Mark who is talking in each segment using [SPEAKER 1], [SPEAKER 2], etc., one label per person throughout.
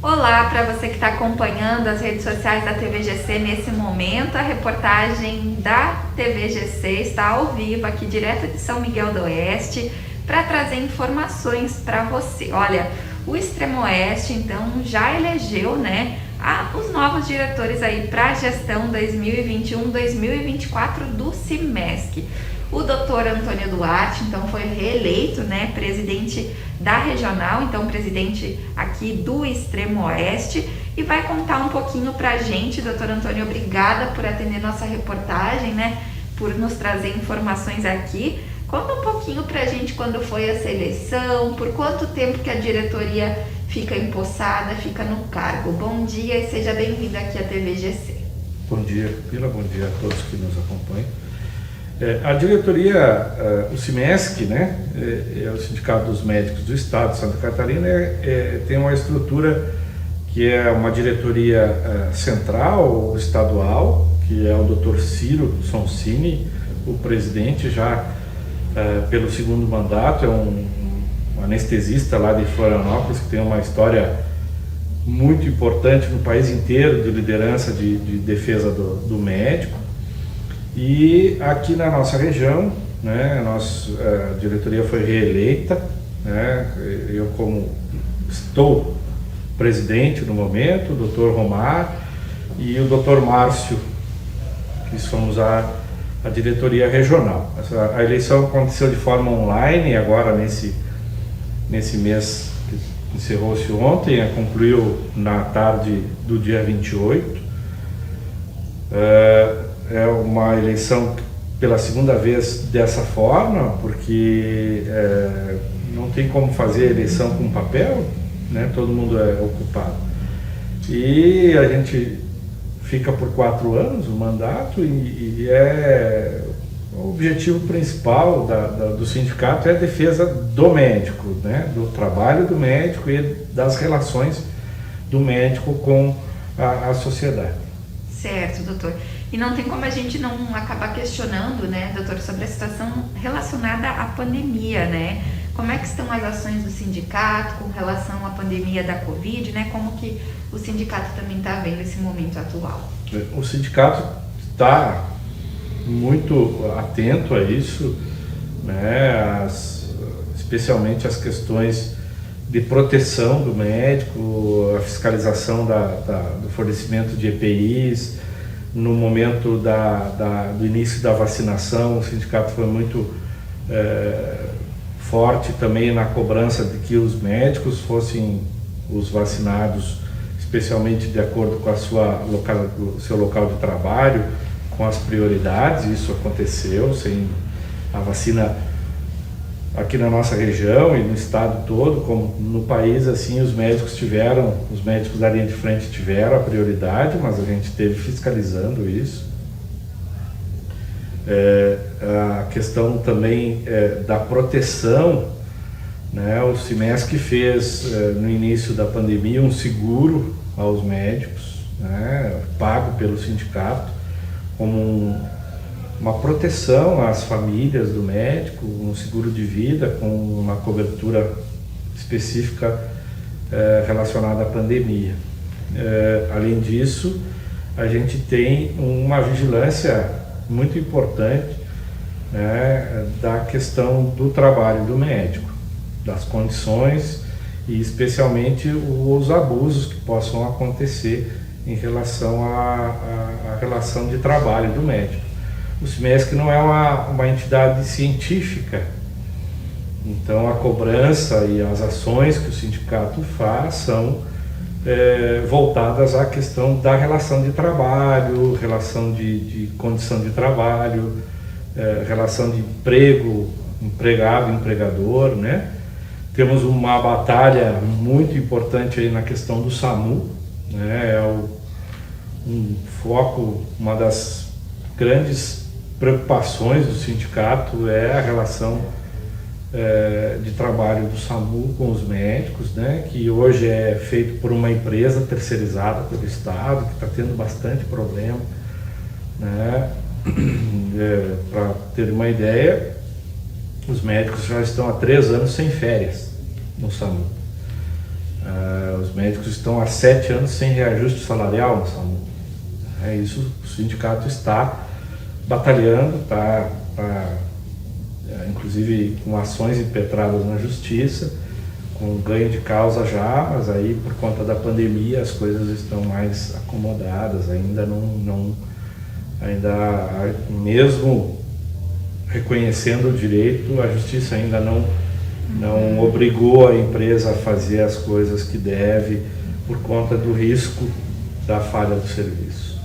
[SPEAKER 1] Olá para você que está acompanhando as redes sociais da TVGC nesse momento. A reportagem da TVGC está ao vivo aqui direto de São Miguel do Oeste para trazer informações para você. Olha, o Extremo Oeste então já elegeu, os novos diretores aí para a gestão 2021-2024 do CIMESC. O doutor Antônio Duarte, então, foi reeleito, presidente da regional, então, presidente aqui do Extremo Oeste, e vai contar um pouquinho pra gente. Doutor Antônio, obrigada por atender nossa reportagem, por nos trazer informações aqui. Conta um pouquinho pra gente quando foi essa eleição, por quanto tempo que a diretoria fica empossada, fica no cargo. Bom dia e seja bem-vindo aqui à TVGC.
[SPEAKER 2] Bom dia, Pila, bom dia a todos que nos acompanham. A diretoria, o CIMESC, é o Sindicato dos Médicos do Estado de Santa Catarina, tem uma estrutura que é uma diretoria central, estadual, que é o Dr. Ciro Sonsini, o presidente já pelo segundo mandato, é um anestesista lá de Florianópolis, que tem uma história muito importante no país inteiro de liderança de defesa do médico. E aqui na nossa região, a diretoria foi reeleita, eu como estou presidente no momento, o doutor Romar e o doutor Márcio, que somos a diretoria regional. A eleição aconteceu de forma online agora nesse mês que encerrou-se ontem, concluiu na tarde do dia 28. É uma eleição pela segunda vez dessa forma, porque não tem como fazer eleição com papel, todo mundo é ocupado. E a gente fica por 4 anos o mandato e o objetivo principal do sindicato é a defesa do médico, do trabalho do médico e das relações do médico com a sociedade.
[SPEAKER 1] Certo, doutor. E não tem como a gente não acabar questionando, doutor, sobre a situação relacionada à pandemia, Como é que estão as ações do sindicato com relação à pandemia da Covid, Como que o sindicato também está vendo esse momento atual?
[SPEAKER 2] O sindicato está muito atento a isso, especialmente as questões de proteção do médico, a fiscalização do fornecimento de EPIs. No momento do início da vacinação, o sindicato foi muito forte também na cobrança de que os médicos fossem os vacinados, especialmente de acordo com o seu local de trabalho, com as prioridades. Isso aconteceu, sem a vacina aqui na nossa região e no estado todo, como no país, assim, os médicos da linha de frente tiveram a prioridade, mas a gente esteve fiscalizando isso. A questão também da proteção, o CIMESC fez no início da pandemia um seguro aos médicos, pago pelo sindicato, como uma proteção às famílias do médico, um seguro de vida com uma cobertura específica relacionada à pandemia. Além disso, a gente tem uma vigilância muito importante da questão do trabalho do médico, das condições e especialmente os abusos que possam acontecer em relação à relação de trabalho do médico. O CIMESC não é uma entidade científica, então a cobrança e as ações que o sindicato faz são voltadas à questão da relação de trabalho, relação de condição de trabalho, relação de emprego, empregado, empregador, Temos uma batalha muito importante aí na questão do SAMU, um foco, uma das grandes preocupações do sindicato é a relação de trabalho do SAMU com os médicos, que hoje é feito por uma empresa terceirizada pelo Estado, que está tendo bastante problema. Para ter uma ideia, os médicos já estão há 3 anos sem férias no SAMU. Os médicos estão há 7 anos sem reajuste salarial no SAMU. Isso o sindicato está batalhando, inclusive com ações impetradas na justiça, com ganho de causa já, mas aí por conta da pandemia as coisas estão mais acomodadas, ainda mesmo reconhecendo o direito, a justiça ainda não obrigou a empresa a fazer as coisas que deve por conta do risco da falha do serviço.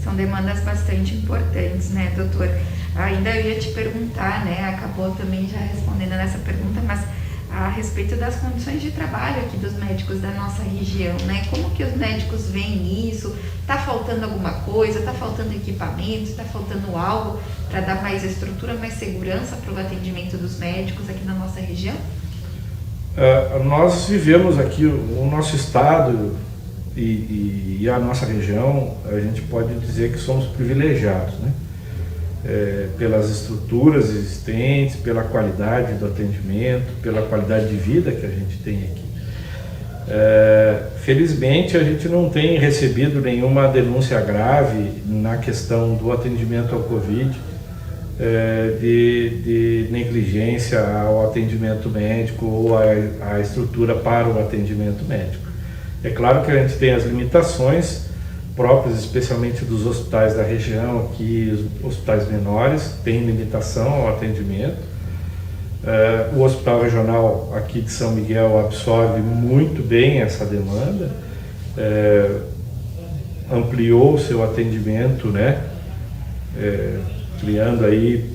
[SPEAKER 1] São demandas bastante importantes, né, doutor? Ainda eu ia te perguntar, né, acabou também já respondendo nessa pergunta, mas a respeito das condições de trabalho aqui dos médicos da nossa região, né? Como que os médicos veem isso? Está faltando alguma coisa? Está faltando equipamento? Está faltando algo para dar mais estrutura, mais segurança para o atendimento dos médicos aqui na nossa região?
[SPEAKER 2] Nós vivemos aqui, o nosso estado e a nossa região, a gente pode dizer que somos privilegiados, né? Pelas estruturas existentes, pela qualidade do atendimento, pela qualidade de vida que a gente tem aqui. Felizmente a gente não tem recebido nenhuma denúncia grave na questão do atendimento ao Covid, de negligência ao atendimento médico ou à estrutura para o atendimento médico. É claro que a gente tem as limitações próprias, especialmente dos hospitais da região aqui, os hospitais menores, têm limitação ao atendimento. O Hospital Regional aqui de São Miguel absorve muito bem essa demanda, ampliou o seu atendimento, né? Criando aí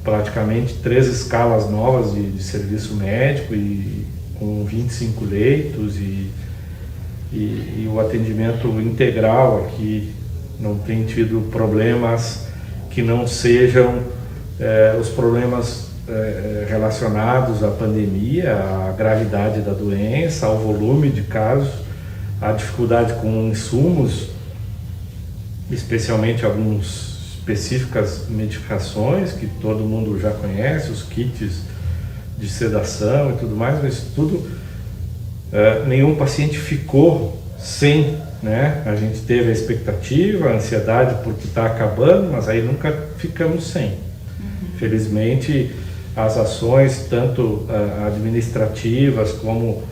[SPEAKER 2] praticamente 3 escalas novas de serviço médico e com 25 leitos e o atendimento integral aqui não tem tido problemas que não sejam os problemas relacionados à pandemia, à gravidade da doença, ao volume de casos, à dificuldade com insumos, especialmente algumas específicas medicações que todo mundo já conhece, os kits de sedação e tudo mais, mas tudo... nenhum paciente ficou sem, né? A gente teve a expectativa, a ansiedade porque está acabando, mas aí nunca ficamos sem. Felizmente, as ações, tanto administrativas como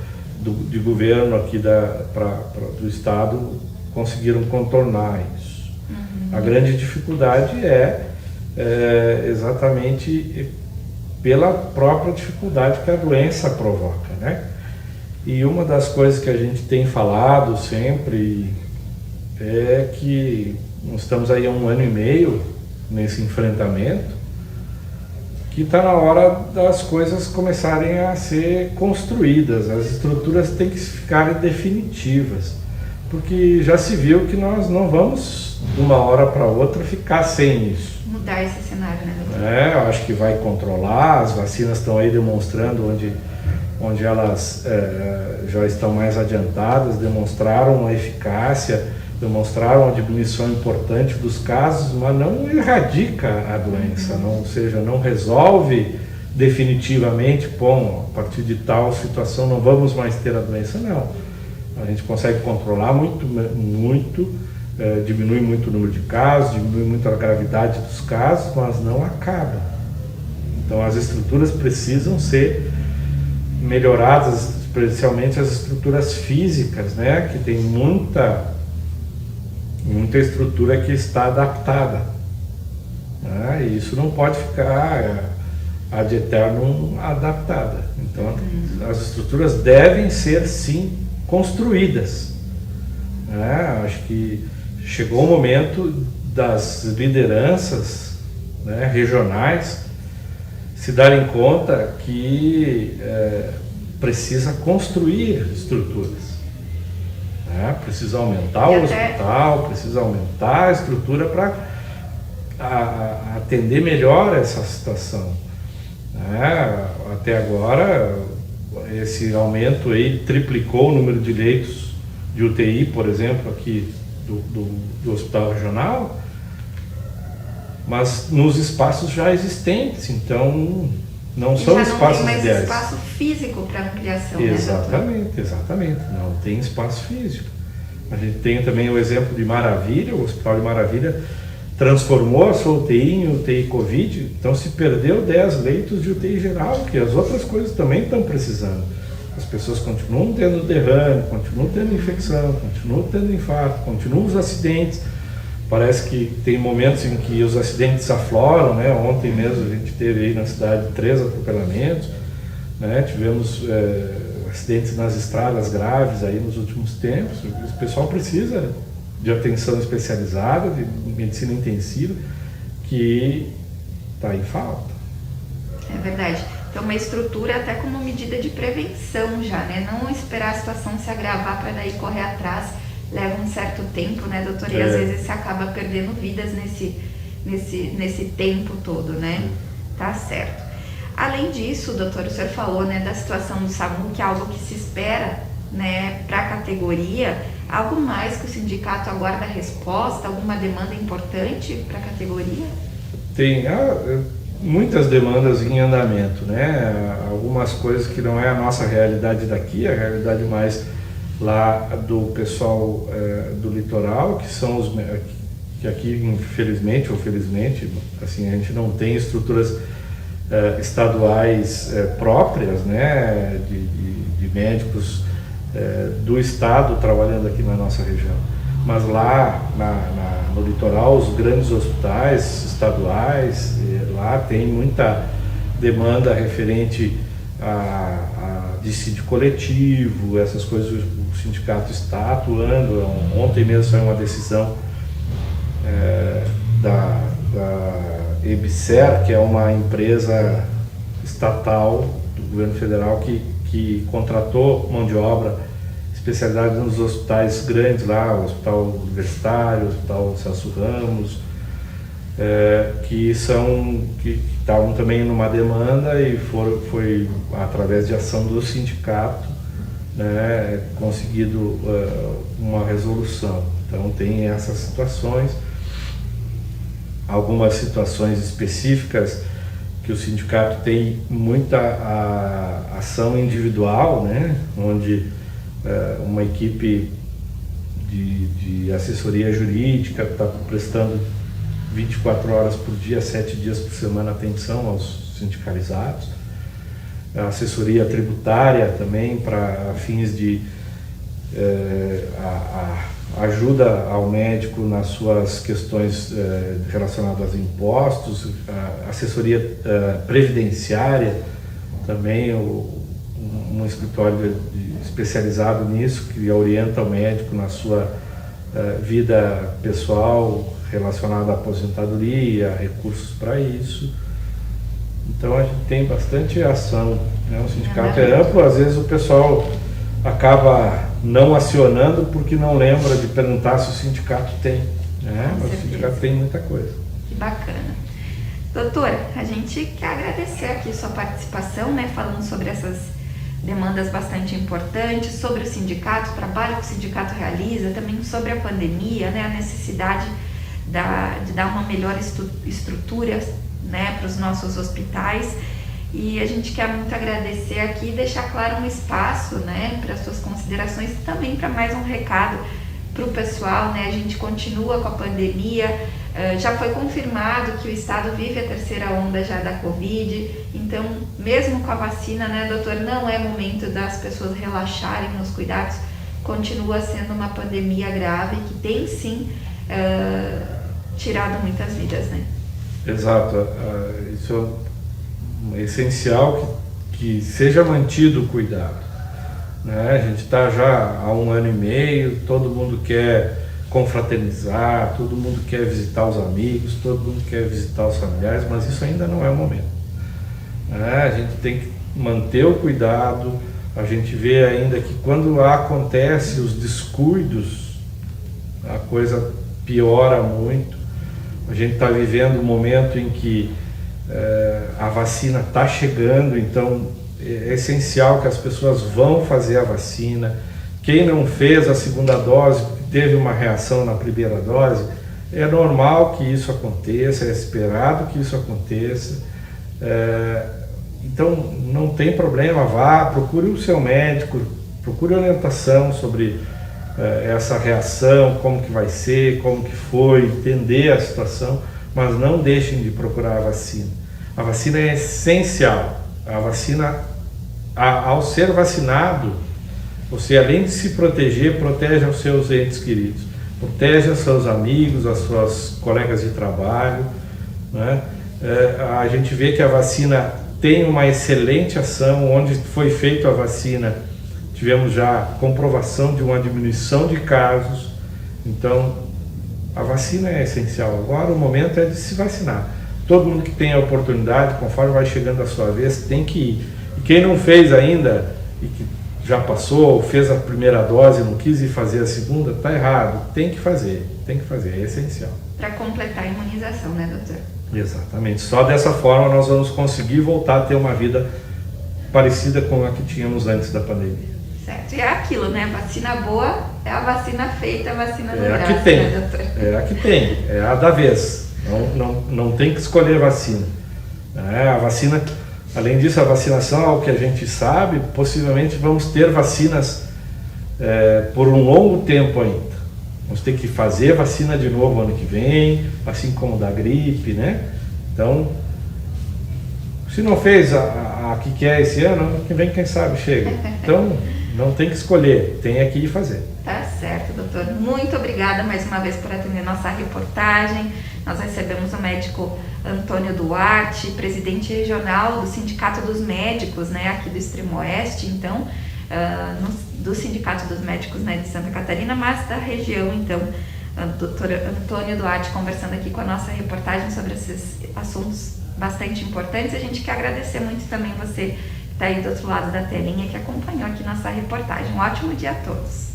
[SPEAKER 2] de governo aqui do estado, conseguiram contornar isso. A grande dificuldade é exatamente pela própria dificuldade que a doença provoca, né? E uma das coisas que a gente tem falado sempre é que nós estamos aí há 1 ano e meio nesse enfrentamento, que está na hora das coisas começarem a ser construídas, as estruturas têm que ficarem definitivas, porque já se viu que nós não vamos de uma hora para outra ficar sem isso.
[SPEAKER 1] Mudar esse cenário, né?
[SPEAKER 2] Eu acho que vai controlar, as vacinas estão aí demonstrando onde elas já estão mais adiantadas, demonstraram a eficácia, demonstraram a diminuição importante dos casos, mas não erradica a doença, ou seja, não resolve definitivamente, a partir de tal situação não vamos mais ter a doença, não. A gente consegue controlar muito, diminui muito o número de casos, diminui muito a gravidade dos casos, mas não acaba. Então as estruturas precisam ser melhoradas, especialmente as estruturas físicas, né, que tem muita estrutura que está adaptada, né, e isso não pode ficar ad eternum adaptada. Então as estruturas devem ser sim construídas, né? Acho que chegou o momento das lideranças, né, regionais se darem conta que precisa construir estruturas, né? Precisa aumentar o hospital, precisa aumentar a estrutura para atender melhor essa situação, né? Até agora esse aumento aí triplicou o número de leitos de UTI, por exemplo, aqui do Hospital Regional, mas nos espaços já existentes. Então não
[SPEAKER 1] e
[SPEAKER 2] são
[SPEAKER 1] já
[SPEAKER 2] espaços
[SPEAKER 1] não tem mais
[SPEAKER 2] ideais.
[SPEAKER 1] espaço físico para ampliação.
[SPEAKER 2] Exatamente, exatamente. Não tem espaço físico. A gente tem também o exemplo de Maravilha, o Hospital de Maravilha transformou a sua UTI em UTI Covid, então se perdeu 10 leitos de UTI geral, que as outras coisas também estão precisando. As pessoas continuam tendo derrame, continuam tendo infecção, continuam tendo infarto, continuam os acidentes. Parece que tem momentos em que os acidentes afloram, né? Ontem mesmo a gente teve aí na cidade 3 atropelamentos, né? Tivemos acidentes nas estradas graves aí nos últimos tempos. O pessoal precisa de atenção especializada, de medicina intensiva, que está em falta.
[SPEAKER 1] É verdade. Então, uma estrutura até como medida de prevenção já, né? Não esperar a situação se agravar para daí correr atrás. Leva um certo tempo, né, doutor? E às vezes se acaba perdendo vidas nesse tempo todo, né? Tá certo. Além disso, doutor, o senhor falou, né, da situação do SAMU, que é algo que se espera, né, para a categoria. Algo mais que o sindicato aguarda resposta? Alguma demanda importante para a categoria?
[SPEAKER 2] Tem muitas demandas em andamento, né? Algumas coisas que não é a nossa realidade daqui, a realidade mais lá do pessoal do litoral, que são os que aqui, infelizmente ou felizmente, assim, a gente não tem estruturas estaduais próprias, né, de médicos do estado trabalhando aqui na nossa região. Mas lá no litoral, os grandes hospitais estaduais, lá tem muita demanda referente a dissídio coletivo, essas coisas. O sindicato está atuando. Ontem mesmo saiu uma decisão da EBSER, que é uma empresa estatal do governo federal que contratou mão de obra especializada nos hospitais grandes lá, o Hospital Universitário, o Hospital Celso Ramos, que estavam também numa demanda e foi através de ação do sindicato, né, conseguido uma resolução. Então tem essas situações, algumas situações específicas que o sindicato tem muita ação individual, né, onde uma equipe de assessoria jurídica está prestando 24 horas por dia, 7 dias por semana atenção aos sindicalizados. A assessoria tributária também para fins de ajuda ao médico nas suas questões relacionadas a impostos, a assessoria previdenciária também, um escritório especializado nisso, que orienta o médico na sua vida pessoal relacionada à aposentadoria, recursos para isso. Então a gente tem bastante ação, né? O sindicato é amplo, às vezes o pessoal acaba não acionando porque não lembra de perguntar se o sindicato tem, né? Mas o sindicato tem muita coisa.
[SPEAKER 1] Que bacana. Doutora, a gente quer agradecer aqui sua participação, né, falando sobre essas demandas bastante importantes, sobre o sindicato, o trabalho que o sindicato realiza, também sobre a pandemia, né, a necessidade de dar uma melhor estrutura, né, para os nossos hospitais. E a gente quer muito agradecer aqui e deixar claro um espaço, né, para as suas considerações e também para mais um recado para o pessoal, né? A gente continua com a pandemia, já foi confirmado que o estado vive a terceira onda já da Covid, então mesmo com a vacina, né, doutor, não é momento das pessoas relaxarem nos cuidados, continua sendo uma pandemia grave que tem sim tirado muitas vidas, né?
[SPEAKER 2] Exato, isso é essencial que seja mantido o cuidado, né? A gente está já há 1 ano e meio, todo mundo quer confraternizar, todo mundo quer visitar os amigos, todo mundo quer visitar os familiares, mas isso ainda não é o momento, né? A gente tem que manter o cuidado. A gente vê ainda que quando acontece os descuidos, a coisa piora muito. A gente está vivendo um momento em que a vacina está chegando, então é essencial que as pessoas vão fazer a vacina. Quem não fez a segunda dose, teve uma reação na primeira dose, é normal que isso aconteça, é esperado que isso aconteça. Então não tem problema, vá, procure o seu médico, procure orientação sobre essa reação, como que vai ser, como que foi, entender a situação, mas não deixem de procurar a vacina. A vacina é essencial. A vacina, ao ser vacinado, você, além de se proteger, protege os seus entes queridos, protege os seus amigos, as suas colegas de trabalho, né? A gente vê que a vacina tem uma excelente ação. Onde foi feita a vacina, tivemos já comprovação de uma diminuição de casos. Então, a vacina é essencial. Agora o momento é de se vacinar. Todo mundo que tem a oportunidade, conforme vai chegando a sua vez, tem que ir. E quem não fez ainda, e que já passou, fez a primeira dose, não quis ir fazer a segunda, está errado. Tem que fazer, é essencial.
[SPEAKER 1] Para completar a imunização, né, doutor?
[SPEAKER 2] Exatamente. Só dessa forma nós vamos conseguir voltar a ter uma vida parecida com a que tínhamos antes da pandemia.
[SPEAKER 1] Certo. E é aquilo, né? Vacina boa é a vacina feita, a vacina do
[SPEAKER 2] É a
[SPEAKER 1] braço,
[SPEAKER 2] que tem,
[SPEAKER 1] né, doutor?
[SPEAKER 2] é a que tem, é a da vez. Não tem que escolher vacina. A vacina, além disso, a vacinação, ao que a gente sabe, possivelmente vamos ter vacinas por um longo tempo ainda. Vamos ter que fazer vacina de novo ano que vem, assim como da gripe, né? Então, se não fez a que quer esse ano que vem, quem sabe, chega. Então, não tem que escolher, tem que ir fazer.
[SPEAKER 1] Tá certo, doutor. Muito obrigada mais uma vez por atender nossa reportagem. Nós recebemos o médico Antônio Duarte, presidente regional do Sindicato dos Médicos, né, aqui do Extremo Oeste, então, do Sindicato dos Médicos, né, de Santa Catarina, mas da região, então, o doutor Antônio Duarte conversando aqui com a nossa reportagem sobre esses assuntos bastante importantes. A gente quer agradecer muito também você que está aí do outro lado da telinha, que acompanhou aqui nossa reportagem. Um ótimo dia a todos.